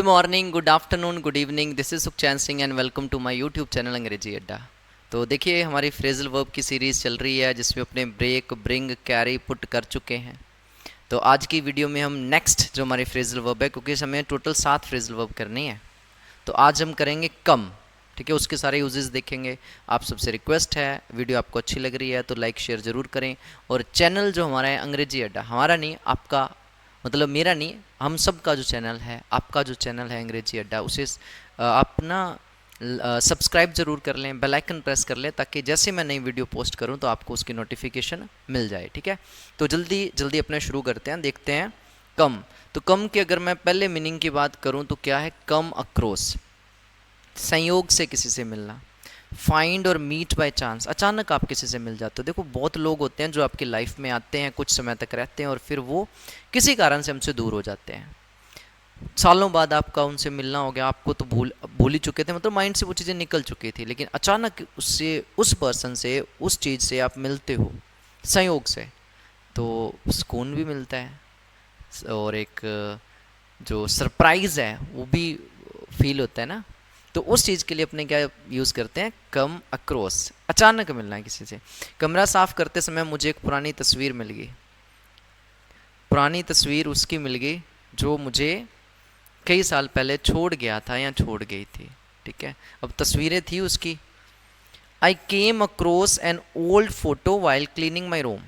Good morning, good afternoon, good evening. This is Sukhchain Singh and welcome to my YouTube channel Angrezi Adda. तो देखिए, हमारी phrasal verb की series चल रही है जिसमें अपने ब्रेक, ब्रिंग, कैरी, पुट कर चुके हैं। तो आज की वीडियो में हम नेक्स्ट जो हमारी फ्रेजल वर्ब है, क्योंकि हमें टोटल 7 फ्रेजल वर्ब करनी है, तो आज हम करेंगे कम। ठीक है, उसके सारे यूजेस देखेंगे। आप सबसे रिक्वेस्ट है, वीडियो आपको अच्छी लग रही है तो लाइक शेयर ज़रूर करें। और चैनल जो हमारा है अंग्रेजी अड्डा, हमारा नहीं आपका, मतलब मेरा नहीं, हम सब का जो चैनल है, आपका जो चैनल है अंग्रेजी अड्डा, उसे आप ना सब्सक्राइब ज़रूर कर लें, बेल आइकन प्रेस कर लें, ताकि जैसे मैं नई वीडियो पोस्ट करूं तो आपको उसकी नोटिफिकेशन मिल जाए। ठीक है, तो जल्दी जल्दी अपना शुरू करते हैं, देखते हैं कम। तो कम की अगर मैं पहले मीनिंग की बात करूं तो क्या है? कम अक्रॉस, संयोग से किसी से मिलना। फाइंड और मीट बाय चांस, अचानक आप किसी से मिल जाते हो। देखो, बहुत लोग होते हैं जो आपकी लाइफ में आते हैं, कुछ समय तक रहते हैं और फिर वो किसी कारण से हमसे दूर हो जाते हैं। सालों बाद आपका उनसे मिलना हो गया, आपको तो भूल ही चुके थे, मतलब माइंड से वो चीज़ें निकल चुकी थी, लेकिन अचानक उससे, उस पर्सन से, उस चीज़ से आप मिलते हो संयोग से, तो सुकून भी मिलता है और एक जो सरप्राइज़ है वो भी फील होता है ना। तो उस चीज़ के लिए अपने क्या यूज़ करते हैं? कम अक्रॉस, अचानक मिलना है किसी से। कमरा साफ़ करते समय मुझे एक पुरानी तस्वीर मिल गई। पुरानी तस्वीर उसकी मिल गई जो मुझे कई साल पहले छोड़ गया था या छोड़ गई थी। ठीक है, अब तस्वीरें थी उसकी। I came across an old photo while cleaning my room.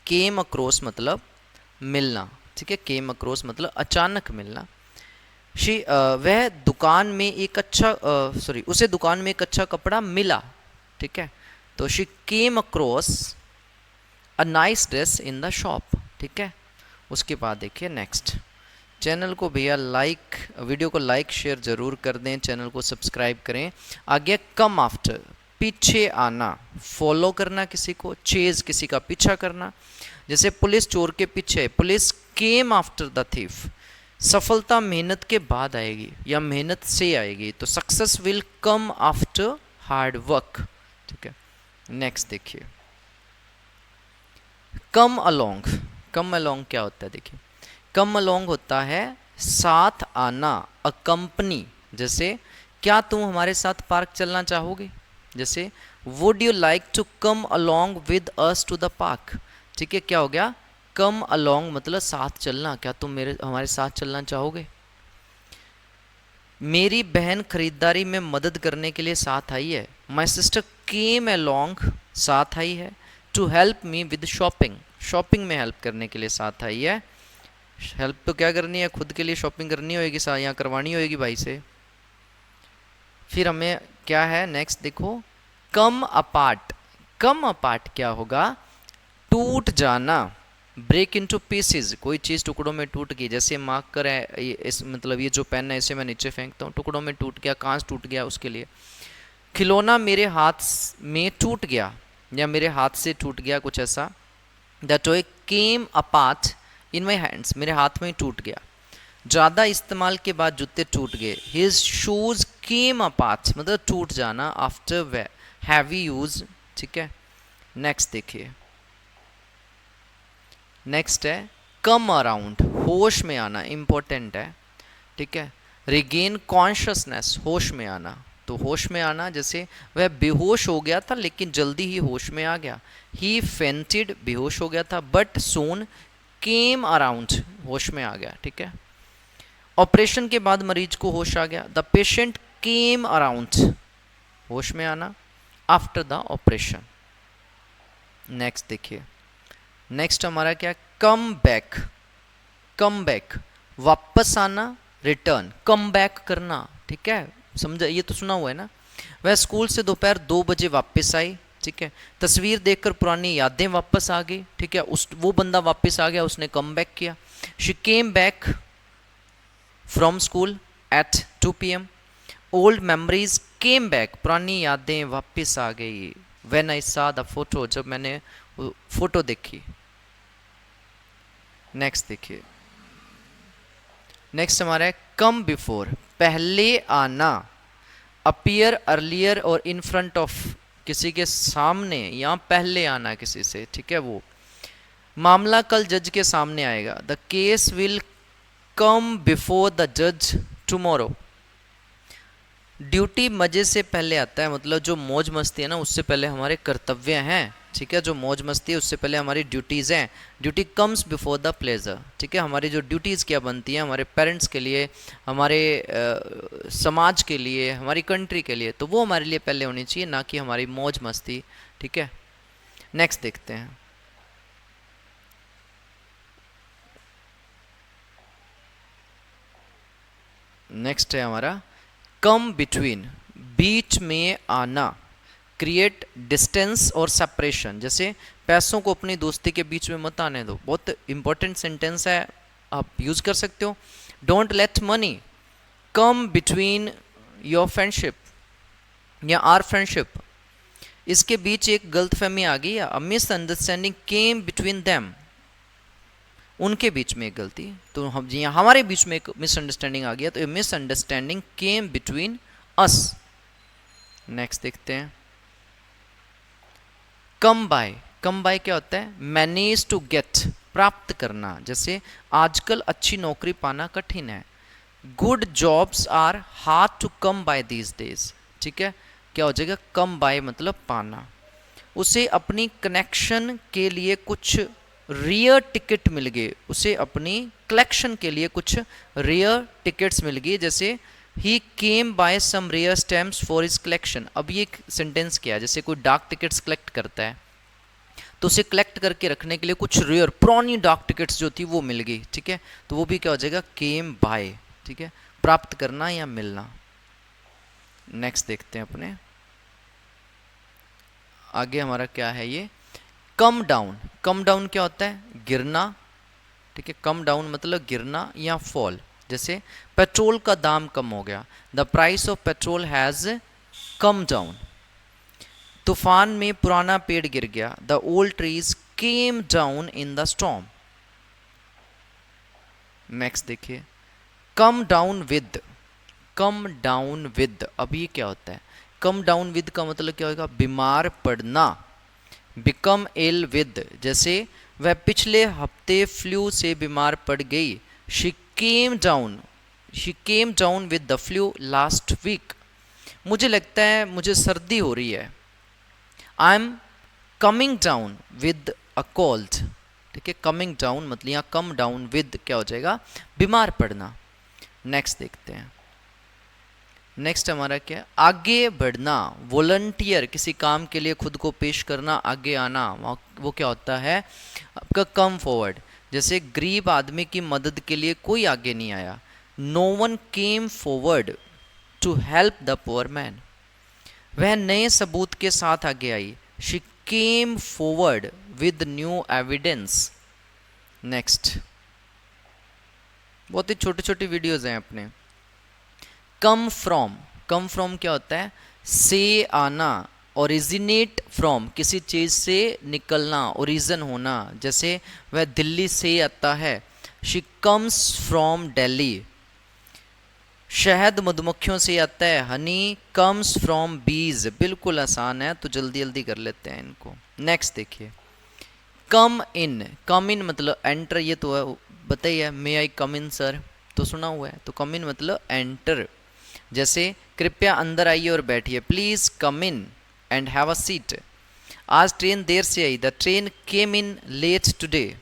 Came across मतलब मिलना। ठीक है, केम अक्रॉस मतलब अचानक मिलना। वह दुकान में एक अच्छा उसे दुकान में एक अच्छा कपड़ा मिला। ठीक है, तो she came across a nice dress in the shop. ठीक है, उसके बाद देखिए नेक्स्ट। चैनल को भैया लाइक, वीडियो को लाइक शेयर ज़रूर कर दें, चैनल को सब्सक्राइब करें। आगे कम आफ्टर, पीछे आना, फॉलो करना किसी को, चेज किसी का पीछा करना। जैसे पुलिस चोर के पीछे, police came after the thief. सफलता मेहनत के बाद आएगी या मेहनत से आएगी, तो success will come after hard work. ठीक है, नेक्स्ट देखिए कम अलोंग। कम अलोंग क्या होता है? देखिए, कम अलोंग होता है साथ आना, अकंपनी। जैसे, क्या तुम हमारे साथ पार्क चलना चाहोगे? जैसे, would you like to come along with us to the park. ठीक है, क्या हो गया? कम अलोंग मतलब साथ चलना, क्या तुम हमारे साथ चलना चाहोगे? मेरी बहन खरीदारी में मदद करने के लिए साथ आई है। माई सिस्टर केम अलोंग, साथ आई है। To help me with shopping, shopping में हेल्प करने के लिए साथ आई है। हेल्प तो क्या करनी है? खुद के लिए शॉपिंग करनी होगी, यहाँ करवानी होगी भाई से। फिर हमें क्या है नेक्स्ट देखो, कम अपार्ट। कम अपार्ट क्या होगा? टूट जाना, ब्रेक इनटू पीसेस, कोई चीज़ टुकड़ों में टूट गई। जैसे मार्कर है, इस मतलब ये जो पेन है इसे मैं नीचे फेंकता हूँ, टुकड़ों में टूट गया, कांच टूट गया, उसके लिए। खिलौना मेरे हाथ में टूट गया या मेरे हाथ से टूट गया, कुछ ऐसा। The toy came apart in my hands, मेरे हाथ में टूट गया। ज़्यादा इस्तेमाल के बाद जूते टूट गए। हिज शूज़ केम अपार्ट मतलब टूट जाना आफ्टर हैवी यूज। ठीक है, नेक्स्ट देखिए, नेक्स्ट है कम अराउंड, होश में आना, इंपॉर्टेंट है। ठीक है, रिगेन कॉन्शसनेस, होश में आना। तो होश में आना, जैसे वह बेहोश हो गया था लेकिन जल्दी ही होश में आ गया। ही फेंटेड, बेहोश हो गया था, बट सून केम अराउंड, होश में आ गया। ठीक है, ऑपरेशन के बाद मरीज को होश आ गया। द पेशेंट केम अराउंड, होश में आना आफ्टर द ऑपरेशन। नेक्स्ट देखिए, नेक्स्ट हमारा क्या? Come back. कम बैक वापस आना, रिटर्न, कम बैक करना। ठीक है, समझा? ये तो सुना हुआ है ना। वह स्कूल से दोपहर 2 बजे वापस आई। ठीक है, तस्वीर देखकर पुरानी यादें वापस आ गई। ठीक है, वो बंदा वापस आ गया, उसने कम बैक किया। She came back from school eight 2 PM। Old memories came back, पुरानी यादें वापस आ गई। व्हेन आई सा द फोटो, जब मैंने फोटो देखी। नेक्स्ट देखिए, नेक्स्ट हमारा है कम बिफोर, पहले आना। अपीयर अर्लियर और इन फ्रंट ऑफ, किसी के सामने या पहले आना किसी से। ठीक है, वो मामला कल जज के सामने आएगा। The case will come before the जज टुमारो। ड्यूटी मज़े से पहले आता है, मतलब जो मौज मस्ती है ना उससे पहले हमारे कर्तव्य हैं, ठीक है। जो मौज मस्ती है उससे पहले हमारी ड्यूटीज़ हैं। Duty comes before the pleasure, ठीक है। हमारी जो ड्यूटीज़ क्या बनती हैं हमारे पेरेंट्स के लिए, हमारे समाज के लिए, हमारी कंट्री के लिए, तो वो हमारे लिए पहले होनी चाहिए, ना कि हमारी मौज मस्ती, ठीक है। नेक्स्ट देखते हैं। नेक्स्ट है हमारा कम बिटवीन, बीच में आना, क्रिएट डिस्टेंस और सेपरेशन। जैसे पैसों को अपनी दोस्ती के बीच में मत आने दो, बहुत इंपॉर्टेंट सेंटेंस है, आप यूज कर सकते हो। Don't let money come between your friendship या आर फ्रेंडशिप। इसके बीच एक गलतफहमी आ गई, अ मिसअंडरस्टैंडिंग केम बिटवीन देम, उनके बीच में एक गलती, तो हम जी हमारे बीच में एक मिसअंडरस्टैंडिंग आ गया, तो ये मिसअंडरस्टैंडिंग केम बिटवीन अस। नेक्स्ट देखते हैं कम बाय। कम बाय क्या होता है? मैनेज टू गेट, प्राप्त करना। जैसे आजकल अच्छी नौकरी पाना कठिन है, good jobs are hard to come by these days, ठीक है। क्या हो जाएगा? कम बाय मतलब पाना। उसे अपनी कनेक्शन के लिए कुछ रेयर टिकट मिल गए, उसे अपनी कलेक्शन के लिए कुछ रेयर टिकट्स मिल गई। जैसे ही came by some rare stamps for his collection. अब ये सेंटेंस क्या है? जैसे कोई डाक टिकट्स कलेक्ट करता है तो उसे कलेक्ट करके रखने के लिए कुछ रेयर पुरानी डाक टिकट्स जो थी वो मिल गई, ठीक है। तो वो भी क्या हो जाएगा? केम बाय, ठीक है, प्राप्त करना या मिलना। नेक्स्ट देखते हैं अपने आगे हमारा क्या है ये कम डाउन। कम डाउन क्या होता है? गिरना, ठीक है। कम डाउन मतलब गिरना या फॉल। जैसे पेट्रोल का दाम कम हो गया, the price of petrol has come down. तूफान में पुराना पेड़ गिर गया, the old trees came down in the storm. Next देखिए come down with. Come down with, अब ये क्या होता है? कम डाउन विद का मतलब क्या होगा? बीमार पड़ना। बिकम इल विद, जैसे वह पिछले हफ्ते फ्लू से बीमार पड़ गई, she came down with the flu last week. मुझे लगता है मुझे सर्दी हो रही है, I am coming down with a cold, ठीक है। कमिंग डाउन मतलब यहाँ कम डाउन विद क्या हो जाएगा? बीमार पड़ना। नेक्स्ट देखते हैं। नेक्स्ट हमारा क्या है? आगे बढ़ना, वॉलंटियर, किसी काम के लिए खुद को पेश करना, आगे आना, वो क्या होता है? आपका कम फॉरवर्ड। जैसे गरीब आदमी की मदद के लिए कोई आगे नहीं आया, no one came forward to help the poor man. वह नए सबूत के साथ आगे आई, she came forward with new evidence. Next बहुत ही छोटी छोटी वीडियोज हैं अपने। कम फ्रॉम, कम फ्रॉम क्या होता है? से आना, ओरिजिनेट फ्रॉम, किसी चीज़ से निकलना, ओरिजिन होना। जैसे वह दिल्ली से आता है, शी कम्स फ्रॉम दिल्ली। शहद मधुमक्खियों से आता है, हनी कम्स फ्रॉम बीज। बिल्कुल आसान है, तो जल्दी जल्दी कर लेते हैं इनको। नेक्स्ट देखिए कम इन। कम इन मतलब एंटर, ये तो बताइए, मे आई कम इन सर, तो सुना हुआ है। तो कम इन मतलब एंटर। जैसे कृपया अंदर आइए और बैठिए, please come in and have a seat. आज ट्रेन देर से आई, the train came in late today.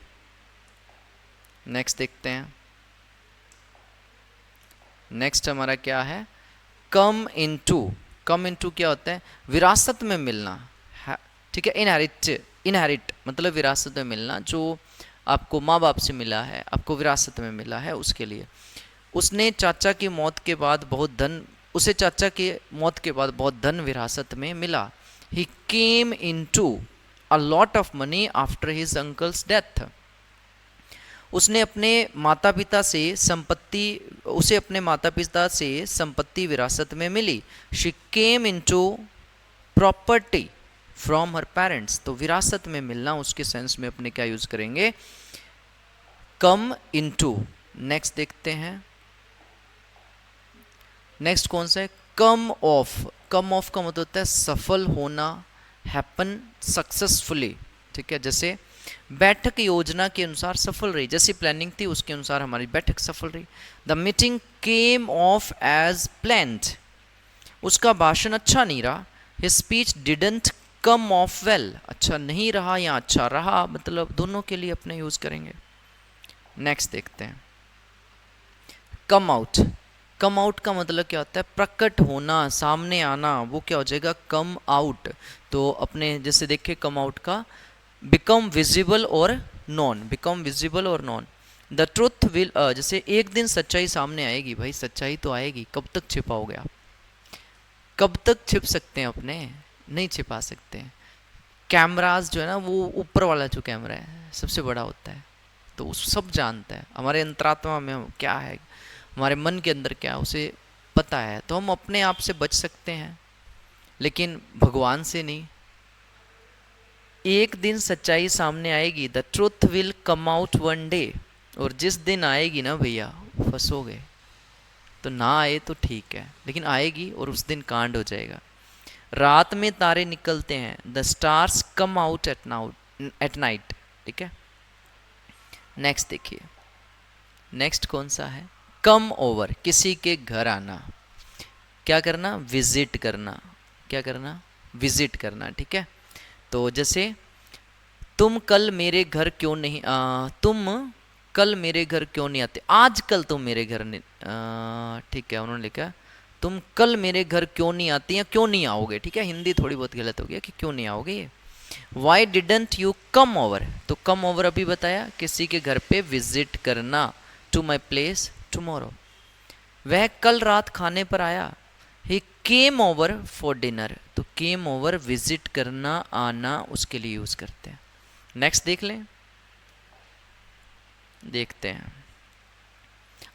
Next देखते हैं। नेक्स्ट हमारा क्या है? Come into. कम इनटू क्या होता है? विरासत में मिलना, ठीक है। इनहेरिट मतलब विरासत में मिलना, जो आपको माँ बाप से मिला है, आपको विरासत में मिला है, उसके लिए। उसने चाचा की मौत के बाद बहुत धन, उसे चाचा की मौत के बाद बहुत धन विरासत में मिला। He came into a lot of money after his uncle's death. उसने अपने माता पिता से संपत्ति, उसे अपने माता पिता से संपत्ति विरासत में मिली। She came into property from her parents. तो विरासत में मिलना, उसके सेंस में अपने क्या यूज करेंगे? Come into. नेक्स्ट देखते हैं। नेक्स्ट कौन सा है? कम ऑफ। कम ऑफ का मतलब होता है सफल होना, हैपन सक्सेसफुली, ठीक है। जैसे बैठक योजना के अनुसार सफल रही, जैसी प्लानिंग थी उसके अनुसार हमारी बैठक सफल रही। The meeting came off as planned, उसका भाषण अच्छा नहीं रहा। His speech didn't come off well, अच्छा नहीं रहा या अच्छा रहा, मतलब दोनों के लिए अपने यूज करेंगे। नेक्स्ट देखते हैं, कम आउट। कम आउट का मतलब क्या होता है? प्रकट होना, सामने आना, वो क्या हो जाएगा? Come out. तो अपने जैसे देखे कम आउट का बिकम विजिबल और नॉन, बिकम विजिबल और नॉन। द ट्रुथ विल, जैसे एक दिन सच्चाई सामने आएगी, भाई सच्चाई तो आएगी, कब तक छिपाओगे आप? कब तक छिप सकते हैं अपने? नहीं छिपा सकते। कैमराज जो है ना, वो ऊपर वाला जो कैमरा है सबसे बड़ा होता है, तो उस सब जानता है हमारे अंतरात्मा में क्या है, हमारे मन के अंदर क्या है, उसे पता है। तो हम अपने आप से बच सकते हैं, लेकिन भगवान से नहीं। एक दिन सच्चाई सामने आएगी, the truth will come out one day, और जिस दिन आएगी ना भैया, फंसोगे। तो ना आए तो ठीक है, लेकिन आएगी और उस दिन कांड हो जाएगा। रात में तारे निकलते हैं, the stars come out at night, ठीक है। नेक्स्ट देखिए, नेक्स्ट कौन सा है? कम ओवर, किसी के घर आना, क्या करना? विजिट करना। क्या करना? विजिट करना, ठीक है। तो जैसे तुम कल मेरे घर क्यों नहीं तुम कल मेरे घर क्यों नहीं आते, आज कल तुम मेरे घर नहीं, ठीक है, उन्होंने लिखा तुम कल मेरे घर क्यों नहीं आती या क्यों नहीं आओगे, ठीक है। हिंदी थोड़ी बहुत गलत हो गया कि क्यों नहीं आओगे ये। Y didn't you come over, तो कम ओवर अभी बताया, किसी के घर पे विजिट करना, टू माई प्लेस टुमारो। वह कल रात खाने पर आया, ही केम ओवर फॉर डिनर, तो केम ओवर विजिट करना, आना, उसके लिए यूज करते हैं। नेक्स्ट देख लें, देखते हैं।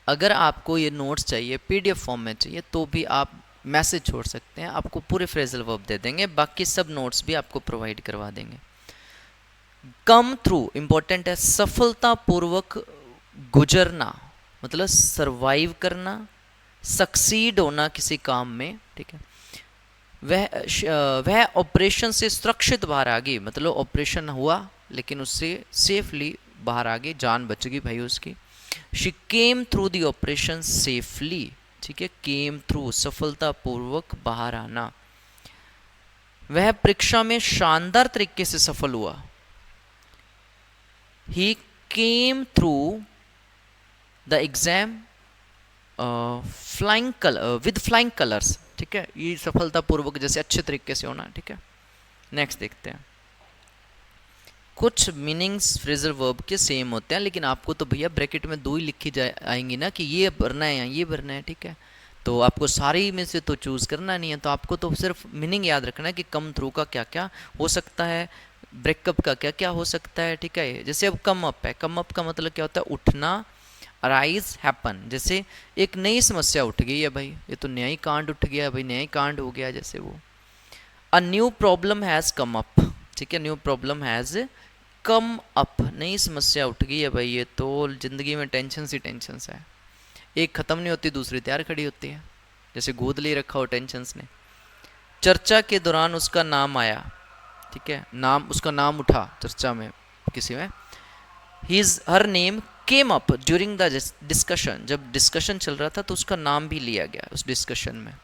अगर आपको ये नोट्स चाहिए पीडीएफ फॉर्म में चाहिए तो भी आप मैसेज छोड़ सकते हैं, आपको पूरे फ्रेजल वर्ब दे देंगे, बाकी सब नोट्स भी आपको प्रोवाइड करवा देंगे। कम थ्रू इंपॉर्टेंट है, सफलतापूर्वक गुजरना, मतलब सरवाइव करना, सक्सीड होना किसी काम में, ठीक है। वह ऑपरेशन से सुरक्षित बाहर आ गई, मतलब ऑपरेशन हुआ लेकिन उससे सेफली बाहर आ गई, जान बच गई भाई उसकी। She came through the operation safely, ठीक है। केम थ्रू, सफलतापूर्वक बाहर आना। वह परीक्षा में शानदार तरीके से सफल हुआ। He came through the exam flying colour with flying colours, ठीक है। ये सफलतापूर्वक जैसे अच्छे तरीके से होना, ठीक है। नेक्स्ट देखते हैं, कुछ मीनिंग्स फ्रेजल वर्ब के सेम होते हैं, लेकिन आपको तो भैया ब्रैकेट में दो ही लिखी आएंगी ना, कि ये भरना है या ये भरना है, ठीक है। तो आपको सारी में से तो चूज करना नहीं है, तो आपको तो सिर्फ मीनिंग याद रखना है कि कम थ्रू का क्या क्या हो सकता है, ब्रेकअप का क्या क्या हो सकता है, ठीक है। जैसे अब कम अप है, कम अप का मतलब क्या होता है? उठना, अराइज, हैपन। जैसे एक नई समस्या उठ गई है भाई, ये तो नया ही कांड उठ गया भाई, नया ही कांड हो गया, जैसे वो। A new problem has come up, ठीक है। New problem has come up, नई समस्या उठ गई है भाई, ये तो जिंदगी में टेंशन सी टेंशन है, एक ख़त्म नहीं होती दूसरी तैयार खड़ी होती है, जैसे गोद ले रखा हो टेंशन ने। चर्चा के दौरान उसका नाम आया, ठीक है, नाम, उसका नाम उठा चर्चा में किसी में। His her name came up during the discussion, जब डिस्कशन चल रहा था तो उसका नाम भी लिया गया उस डिस्कशन में।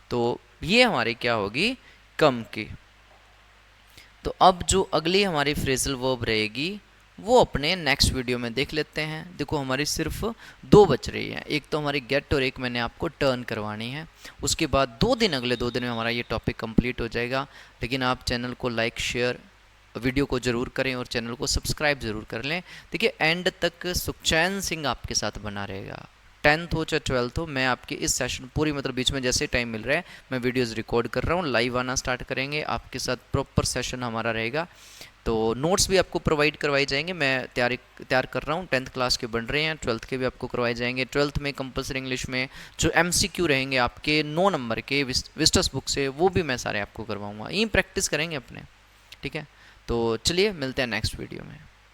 तो ये हमारी क्या होगी? कम की। तो अब जो अगली हमारी फ्रेजल वर्ब रहेगी वो अपने नेक्स्ट वीडियो में देख लेते हैं। देखो हमारी सिर्फ दो बच रही हैं, एक तो हमारी गेट और एक मैंने आपको टर्न करवानी है। उसके बाद 2 दिन, अगले 2 दिन में हमारा ये टॉपिक कंप्लीट हो जाएगा। लेकिन आप चैनल को लाइक, शेयर, वीडियो को ज़रूर करें और चैनल को सब्सक्राइब ज़रूर कर लें। देखिए एंड तक सुखचैन सिंह आपके साथ बना रहेगा, 10th हो चाहे 12th हो। मैं आपके इस सेशन पूरी, मतलब बीच में जैसे टाइम मिल रहा है मैं वीडियोस रिकॉर्ड कर रहा हूँ, लाइव आना स्टार्ट करेंगे, आपके साथ प्रॉपर सेशन हमारा रहेगा। तो नोट्स भी आपको प्रोवाइड करवाए जाएंगे, मैं तैयार कर रहा हूँ। 10th क्लास के बन रहे हैं, 12th के भी आपको करवाए जाएंगे। 12th में कंपलसरी इंग्लिश में जो MCQ रहेंगे आपके 9 नंबर के विस्टस बुक से, वो भी मैं सारे आपको करवाऊँगा, यहीं प्रैक्टिस करेंगे अपने, ठीक है। तो चलिए मिलते हैं नेक्स्ट वीडियो में।